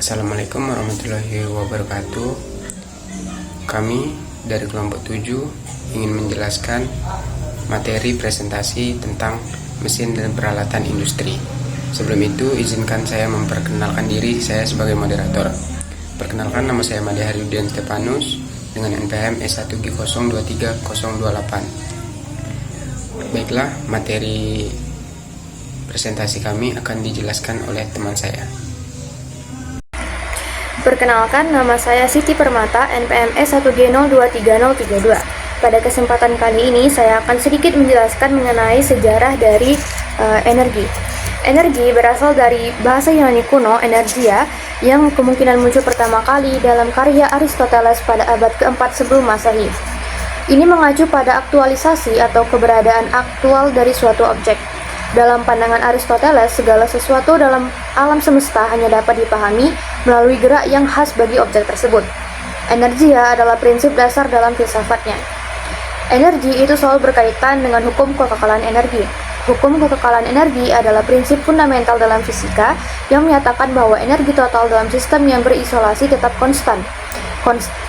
Assalamualaikum warahmatullahi wabarakatuh. Kami dari kelompok 7 ingin menjelaskan materi presentasi tentang mesin dan peralatan industri. Sebelum itu, izinkan saya memperkenalkan diri saya sebagai moderator. Perkenalkan, nama saya Made Haryudin Stefanus dengan NPM S1G023028. Baiklah, materi presentasi kami akan dijelaskan oleh teman saya. Perkenalkan, nama saya Siti Permata, NPM S1G023032. Pada kesempatan kali ini, saya akan sedikit menjelaskan mengenai sejarah dari energi. Energi berasal dari bahasa Yunani kuno, energia, yang kemungkinan muncul pertama kali dalam karya Aristoteles pada abad keempat sebelum Masehi. Ini mengacu pada aktualisasi atau keberadaan aktual dari suatu objek. Dalam pandangan Aristoteles, segala sesuatu dalam alam semesta hanya dapat dipahami melalui gerak yang khas bagi objek tersebut. Energia adalah prinsip dasar dalam filsafatnya. Energi itu selalu berkaitan dengan hukum kekekalan energi. Hukum kekekalan energi adalah prinsip fundamental dalam fisika yang menyatakan bahwa energi total dalam sistem yang berisolasi tetap konstan.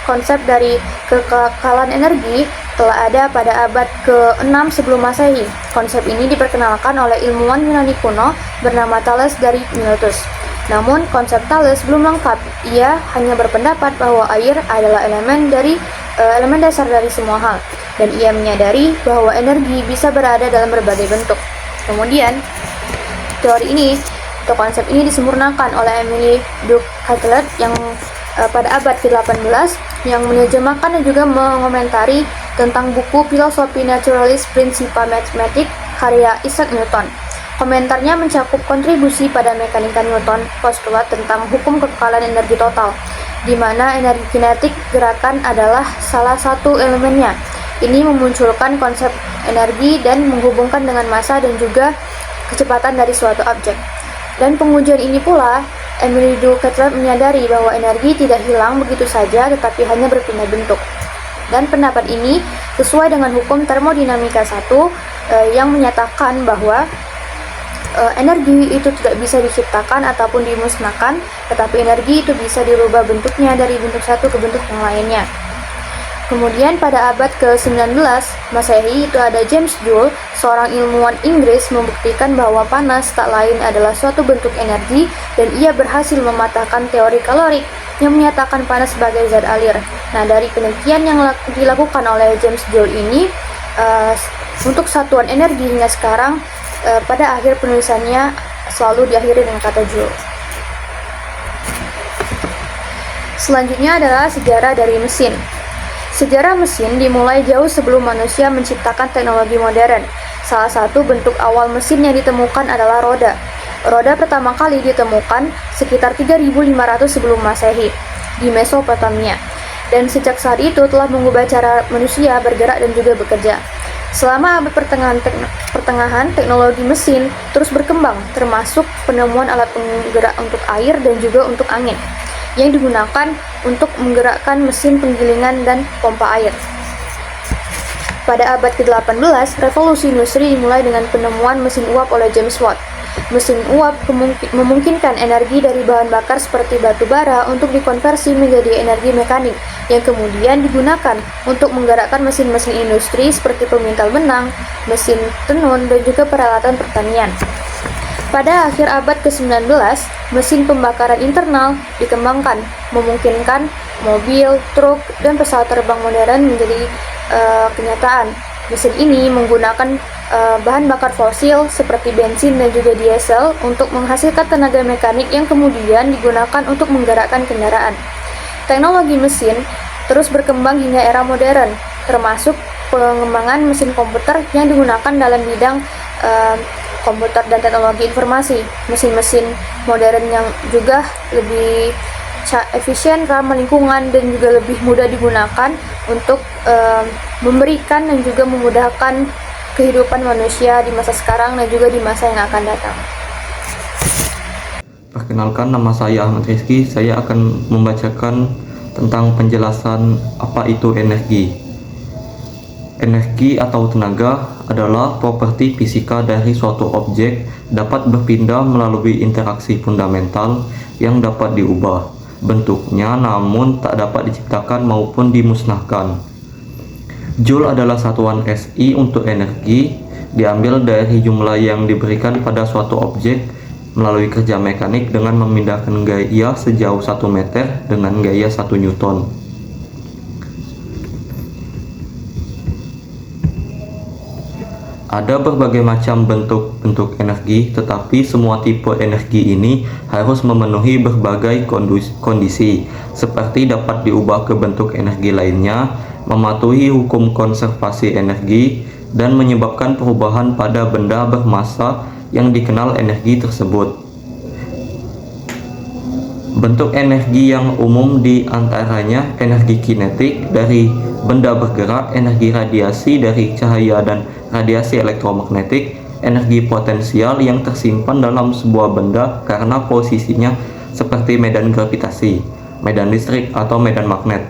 Konsep dari kekekalan energi telah ada pada abad ke-6 sebelum Masehi. Konsep ini diperkenalkan oleh ilmuwan Yunani kuno bernama Thales dari Miletus. Namun, konsep Thales belum lengkap. Ia hanya berpendapat bahwa air adalah elemen dasar dari semua hal, dan ia menyadari bahwa energi bisa berada dalam berbagai bentuk. Kemudian, teori ini atau konsep ini disempurnakan oleh Émile du Châtelet yang pada abad ke-18 yang menerjemahkan dan juga mengomentari tentang buku Filosofi Naturalis Principia Mathematica karya Isaac Newton. Komentarnya mencakup kontribusi pada mekanika Newton, postulat tentang hukum kekekalan energi total, di mana energi kinetik gerakan adalah salah satu elemennya. Ini memunculkan konsep energi dan menghubungkan dengan massa dan juga kecepatan dari suatu objek. Dan pengujian ini pula, Émile du Châtelet menyadari bahwa energi tidak hilang begitu saja tetapi hanya berpindah bentuk. Dan pendapat ini sesuai dengan hukum termodinamika 1 yang menyatakan bahwa energi itu tidak bisa diciptakan ataupun dimusnahkan, tetapi energi itu bisa dirubah bentuknya dari bentuk satu ke bentuk yang lainnya. Kemudian pada abad ke-19 Masehi itu ada James Joule, seorang ilmuwan Inggris, membuktikan bahwa panas tak lain adalah suatu bentuk energi, dan ia berhasil mematahkan teori kalorik yang menyatakan panas sebagai zat alir. Nah, dari penelitian yang dilakukan oleh James Joule ini, untuk satuan energi hingga sekarang pada akhir penulisannya selalu diakhiri dengan kata Joule. Selanjutnya adalah sejarah dari mesin. Sejarah mesin dimulai jauh sebelum manusia menciptakan teknologi modern. Salah satu bentuk awal mesin yang ditemukan adalah roda. Roda pertama kali ditemukan sekitar 3.500 sebelum Masehi di Mesopotamia. Dan sejak saat itu telah mengubah cara manusia bergerak dan juga bekerja. Selama abad pertengahan, teknologi mesin terus berkembang, termasuk penemuan alat penggerak untuk air dan juga untuk angin, yang digunakan untuk menggerakkan mesin penggilingan dan pompa air. Pada abad ke-18, revolusi industri dimulai dengan penemuan mesin uap oleh James Watt. Mesin uap memungkinkan energi dari bahan bakar seperti batu bara untuk dikonversi menjadi energi mekanik, yang kemudian digunakan untuk menggerakkan mesin-mesin industri seperti pemintal benang, mesin tenun, dan juga peralatan pertanian. Pada akhir abad ke-19, mesin pembakaran internal dikembangkan, memungkinkan mobil, truk, dan pesawat terbang modern menjadi kenyataan. Mesin ini menggunakan bahan bakar fosil seperti bensin dan juga diesel untuk menghasilkan tenaga mekanik yang kemudian digunakan untuk menggerakkan kendaraan. Teknologi mesin terus berkembang hingga era modern, termasuk pengembangan mesin komputer yang digunakan dalam bidang komputer dan teknologi informasi. Mesin-mesin modern yang juga lebih efisien, ramah lingkungan, dan juga lebih mudah digunakan untuk memberikan dan juga memudahkan kehidupan manusia di masa sekarang dan juga di masa yang akan datang. Perkenalkan, nama saya Ahmad Rizky. Saya akan membacakan tentang penjelasan apa itu energi. Energi atau tenaga adalah properti fisika dari suatu objek, dapat berpindah melalui interaksi fundamental yang dapat diubah bentuknya namun tak dapat diciptakan maupun dimusnahkan. Joule adalah satuan SI untuk energi, diambil dari jumlah yang diberikan pada suatu objek melalui kerja mekanik dengan memindahkan gaya sejauh 1 meter dengan gaya 1 Newton. Ada berbagai macam bentuk-bentuk energi, tetapi semua tipe energi ini harus memenuhi berbagai kondisi, seperti dapat diubah ke bentuk energi lainnya, mematuhi hukum konservasi energi, dan menyebabkan perubahan pada benda bermassa yang dikenal energi tersebut. Bentuk energi yang umum di antaranya energi kinetik dari benda bergerak, energi radiasi dari cahaya dan radiasi elektromagnetik, energi potensial yang tersimpan dalam sebuah benda karena posisinya seperti medan gravitasi, medan listrik atau medan magnet,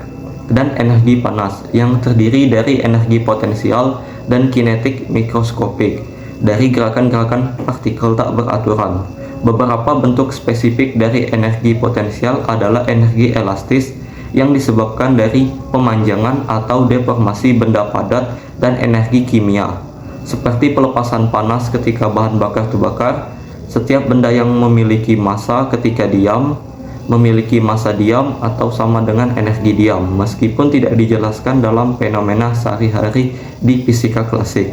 dan energi panas yang terdiri dari energi potensial dan kinetik mikroskopik dari gerakan-gerakan partikel tak beraturan. Beberapa bentuk spesifik dari energi potensial adalah energi elastis yang disebabkan dari pemanjangan atau deformasi benda padat, dan energi kimia seperti pelepasan panas ketika bahan bakar terbakar. Setiap benda yang memiliki massa ketika diam memiliki massa diam atau sama dengan energi diam, meskipun tidak dijelaskan dalam fenomena sehari-hari di fisika klasik.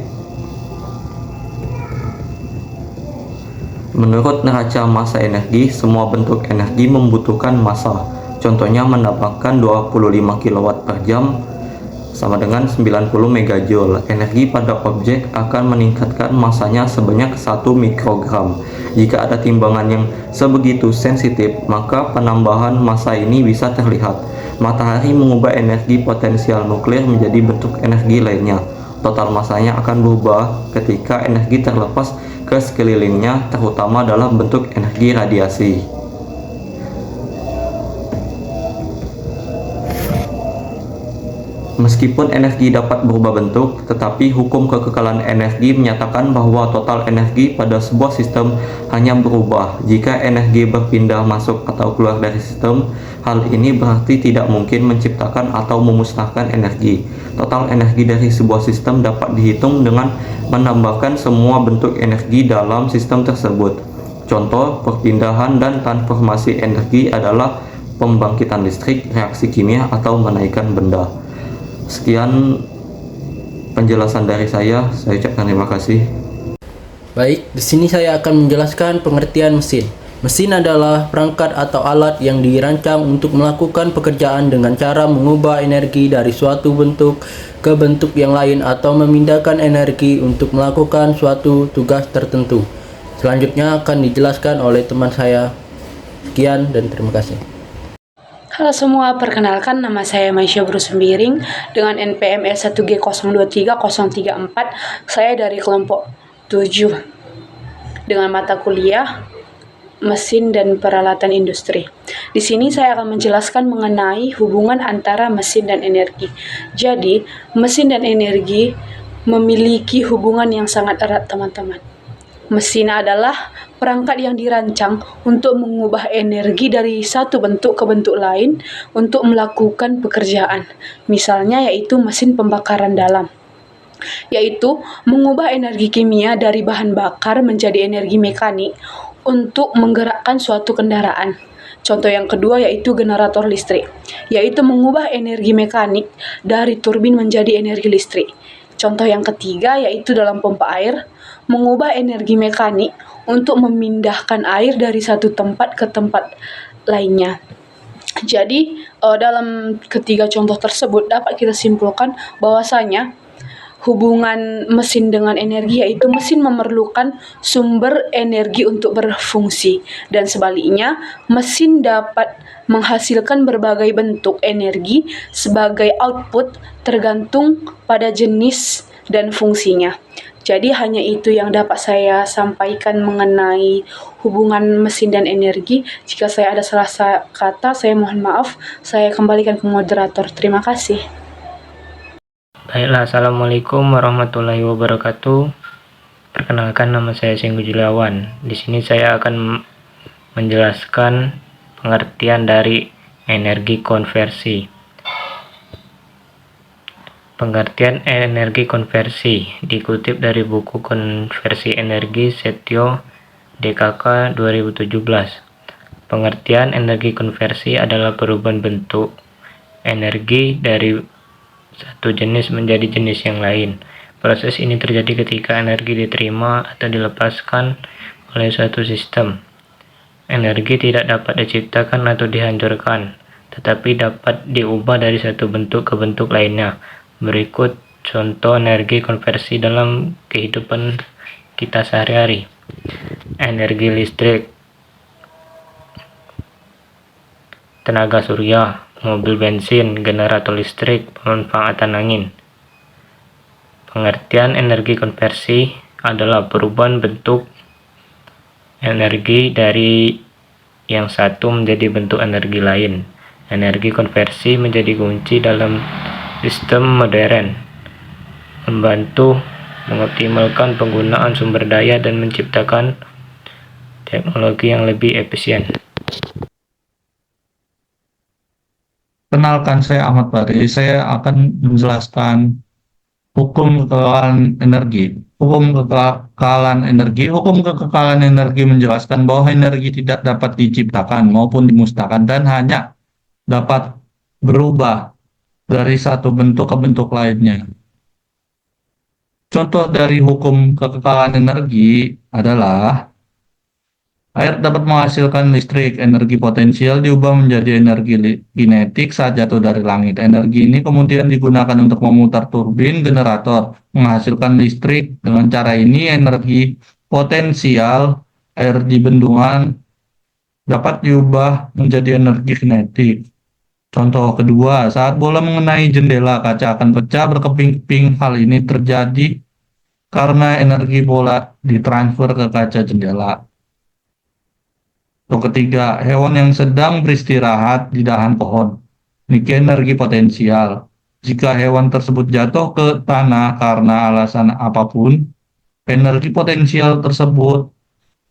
Menurut neraca massa energi, semua bentuk energi membutuhkan massa. Contohnya mendapatkan 25 kW per jam sama dengan 90 megajoule. Energi pada objek akan meningkatkan massanya sebanyak 1 mikrogram. Jika ada timbangan yang sebegitu sensitif, maka penambahan massa ini bisa terlihat. Matahari mengubah energi potensial nuklir menjadi bentuk energi lainnya. Total massanya akan berubah ketika energi terlepas ke sekelilingnya, terutama dalam bentuk energi radiasi. Meskipun energi dapat berubah bentuk, tetapi hukum kekekalan energi menyatakan bahwa total energi pada sebuah sistem hanya berubah jika energi berpindah masuk atau keluar dari sistem. Hal ini berarti tidak mungkin menciptakan atau memusnahkan energi. Total energi dari sebuah sistem dapat dihitung dengan menambahkan semua bentuk energi dalam sistem tersebut. Contoh perpindahan dan transformasi energi adalah pembangkitan listrik, reaksi kimia, atau menaikkan benda. Sekian penjelasan dari saya ucapkan terima kasih. Baik, di sini saya akan menjelaskan pengertian mesin. Mesin adalah perangkat atau alat yang dirancang untuk melakukan pekerjaan dengan cara mengubah energi dari suatu bentuk ke bentuk yang lain atau memindahkan energi untuk melakukan suatu tugas tertentu. Selanjutnya akan dijelaskan oleh teman saya. Sekian dan terima kasih. Halo semua, perkenalkan nama saya Maisha Brusembiring dengan NPM S1G023034. Saya dari kelompok 7 dengan mata kuliah Mesin dan Peralatan Industri. Di sini saya akan menjelaskan mengenai hubungan antara mesin dan energi. Jadi, mesin dan energi memiliki hubungan yang sangat erat, teman-teman. Mesin adalah perangkat yang dirancang untuk mengubah energi dari satu bentuk ke bentuk lain untuk melakukan pekerjaan. Misalnya yaitu mesin pembakaran dalam, yaitu mengubah energi kimia dari bahan bakar menjadi energi mekanik untuk menggerakkan suatu kendaraan. Contoh yang kedua yaitu generator listrik, yaitu mengubah energi mekanik dari turbin menjadi energi listrik. Contoh yang ketiga yaitu dalam pompa air, mengubah energi mekanik untuk memindahkan air dari satu tempat ke tempat lainnya. Jadi, dalam ketiga contoh tersebut dapat kita simpulkan bahwasanya hubungan mesin dengan energi yaitu mesin memerlukan sumber energi untuk berfungsi, dan sebaliknya mesin dapat menghasilkan berbagai bentuk energi sebagai output tergantung pada jenis dan fungsinya. Jadi hanya itu yang dapat saya sampaikan mengenai hubungan mesin dan energi. Jika saya ada salah kata, saya mohon maaf. Saya kembalikan ke moderator. Terima kasih. Baiklah, Assalamualaikum warahmatullahi wabarakatuh. Perkenalkan, nama saya Singgu Juliawan. Di sini saya akan menjelaskan pengertian dari energi konversi. Pengertian energi konversi dikutip dari buku Konversi Energi Setio DKK 2017. Pengertian energi konversi adalah perubahan bentuk energi dari satu jenis menjadi jenis yang lain. Proses ini terjadi ketika energi diterima atau dilepaskan oleh suatu sistem. Energi tidak dapat diciptakan atau dihancurkan, tetapi dapat diubah dari satu bentuk ke bentuk lainnya. Berikut contoh energi konversi dalam kehidupan kita sehari-hari. Energi listrik, tenaga surya, mobil bensin, generator listrik, pemanfaatan angin. Pengertian energi konversi adalah perubahan bentuk energi dari yang satu menjadi bentuk energi lain. Energi konversi menjadi kunci dalam sistem modern, membantu mengoptimalkan penggunaan sumber daya dan menciptakan teknologi yang lebih efisien. Kenalkan, saya Ahmad Bari. Saya akan menjelaskan hukum kekekalan energi. Hukum kekekalan energi menjelaskan bahwa energi tidak dapat diciptakan maupun dimusnahkan dan hanya dapat berubah dari satu bentuk ke bentuk lainnya. Contoh dari hukum kekekalan energi adalah air dapat menghasilkan listrik. Energi potensial diubah menjadi energi kinetik saat jatuh dari langit. Energi ini kemudian digunakan untuk memutar turbin generator, menghasilkan listrik. Dengan cara ini, energi potensial air di bendungan dapat diubah menjadi energi kinetik. Contoh kedua, saat bola mengenai jendela, kaca akan pecah berkeping-keping. Hal ini terjadi karena energi bola ditransfer ke kaca jendela. Untuk ketiga, hewan yang sedang beristirahat di dahan pohon memiliki energi potensial. Jika hewan tersebut jatuh ke tanah karena alasan apapun, energi potensial tersebut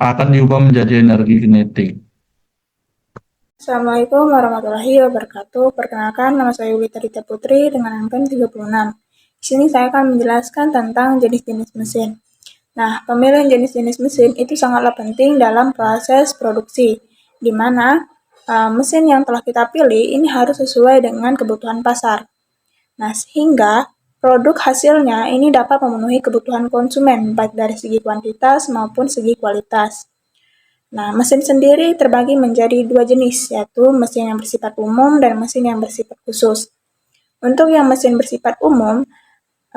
akan diubah menjadi energi kinetik. Assalamualaikum warahmatullahi wabarakatuh. Perkenalkan, nama saya Wita Rita Putri dengan NPM 36. Di sini saya akan menjelaskan tentang jenis-jenis mesin. Nah, pemilihan jenis-jenis mesin itu sangatlah penting dalam proses produksi, di mana mesin yang telah kita pilih ini harus sesuai dengan kebutuhan pasar. Nah, sehingga produk hasilnya ini dapat memenuhi kebutuhan konsumen, baik dari segi kuantitas maupun segi kualitas. Nah, mesin sendiri terbagi menjadi dua jenis, yaitu mesin yang bersifat umum dan mesin yang bersifat khusus. Untuk yang mesin bersifat umum,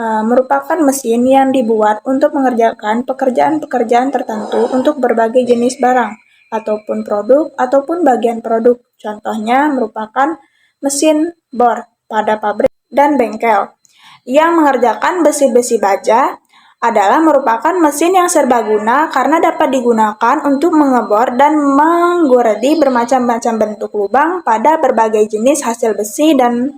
merupakan mesin yang dibuat untuk mengerjakan pekerjaan-pekerjaan tertentu untuk berbagai jenis barang, ataupun produk, ataupun bagian produk. Contohnya merupakan mesin bor pada pabrik dan bengkel. Yang mengerjakan besi-besi baja adalah merupakan mesin yang serbaguna karena dapat digunakan untuk mengebor dan menggoredi bermacam-macam bentuk lubang pada berbagai jenis hasil besi dan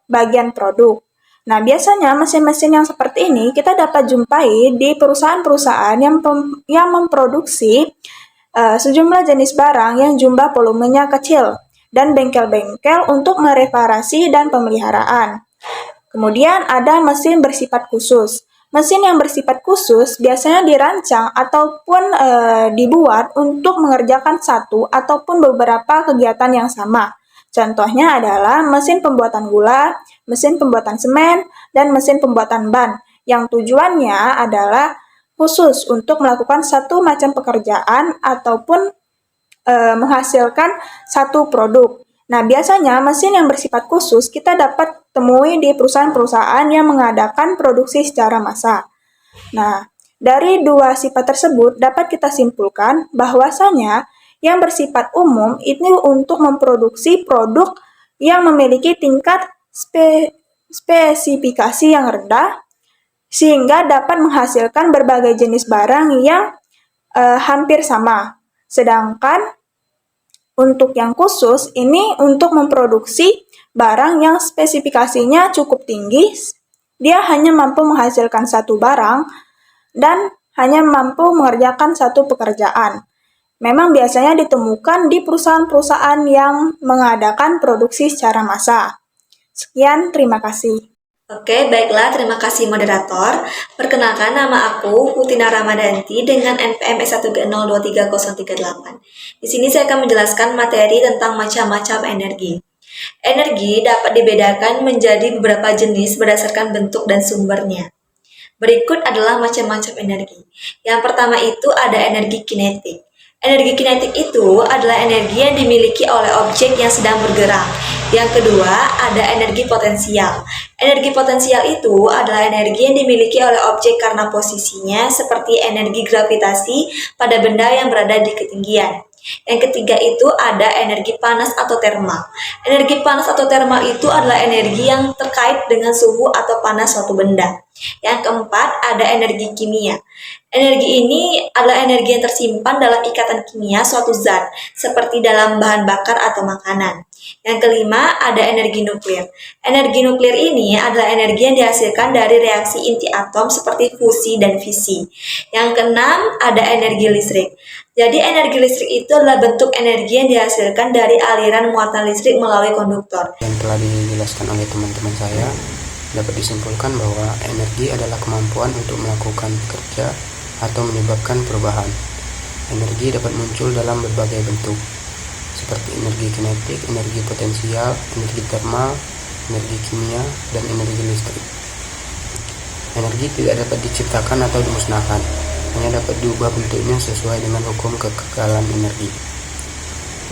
bagian produk. Nah, biasanya mesin-mesin yang seperti ini kita dapat jumpai di perusahaan-perusahaan yang memproduksi sejumlah jenis barang yang jumlah volumenya kecil dan bengkel-bengkel untuk mereparasi dan pemeliharaan. Kemudian ada mesin bersifat khusus. Mesin yang bersifat khusus biasanya dirancang ataupun dibuat untuk mengerjakan satu ataupun beberapa kegiatan yang sama. Contohnya adalah mesin pembuatan gula, mesin pembuatan semen, dan mesin pembuatan ban, yang tujuannya adalah khusus untuk melakukan satu macam pekerjaan ataupun menghasilkan satu produk. Nah, biasanya mesin yang bersifat khusus kita dapat temui di perusahaan-perusahaan yang mengadakan produksi secara massal. Nah, dari dua sifat tersebut dapat kita simpulkan bahwasanya yang bersifat umum ini untuk memproduksi produk yang memiliki tingkat spesifikasi yang rendah sehingga dapat menghasilkan berbagai jenis barang yang hampir sama. Sedangkan untuk yang khusus ini untuk memproduksi barang yang spesifikasinya cukup tinggi dia hanya mampu menghasilkan satu barang dan hanya mampu mengerjakan satu pekerjaan. Memang biasanya ditemukan di perusahaan-perusahaan yang mengadakan produksi secara massal. Sekian, terima kasih. Oke, baiklah. Terima kasih moderator. Perkenalkan, nama aku Putina Ramadanti dengan NPM S1G023038. Di sini saya akan menjelaskan materi tentang macam-macam energi. Energi dapat dibedakan menjadi beberapa jenis berdasarkan bentuk dan sumbernya. Berikut adalah macam-macam energi. Yang pertama itu ada energi kinetik. Energi kinetik itu adalah energi yang dimiliki oleh objek yang sedang bergerak. Yang kedua, ada energi potensial. Energi potensial itu adalah energi yang dimiliki oleh objek karena posisinya seperti energi gravitasi pada benda yang berada di ketinggian. Yang ketiga itu ada energi panas atau termal. Energi panas atau termal itu adalah energi yang terkait dengan suhu atau panas suatu benda. Yang keempat ada energi kimia. Energi ini adalah energi yang tersimpan dalam ikatan kimia suatu zat, seperti dalam bahan bakar atau makanan. Yang kelima ada energi nuklir. Energi nuklir ini adalah energi yang dihasilkan dari reaksi inti atom seperti fusi dan fisi. Yang keenam ada energi listrik. Jadi energi listrik itu adalah bentuk energi yang dihasilkan dari aliran muatan listrik melalui konduktor. Yang telah dijelaskan oleh teman-teman saya, dapat disimpulkan bahwa energi adalah kemampuan untuk melakukan kerja atau menyebabkan perubahan. Energi dapat muncul dalam berbagai bentuk, seperti energi kinetik, energi potensial, energi termal, energi kimia, dan energi listrik. Energi tidak dapat diciptakan atau dimusnahkan, hanya dapat diubah bentuknya sesuai dengan hukum kekekalan energi.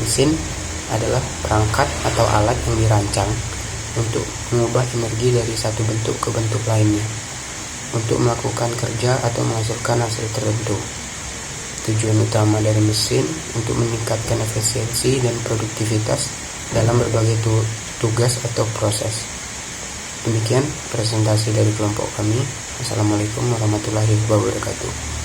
Mesin adalah perangkat atau alat yang dirancang untuk mengubah energi dari satu bentuk ke bentuk lainnya, untuk melakukan kerja atau menghasilkan hasil tertentu. Tujuan utama dari mesin untuk meningkatkan efisiensi dan produktivitas dalam berbagai tugas atau proses. Demikian presentasi dari kelompok kami. Assalamualaikum warahmatullahi wabarakatuh.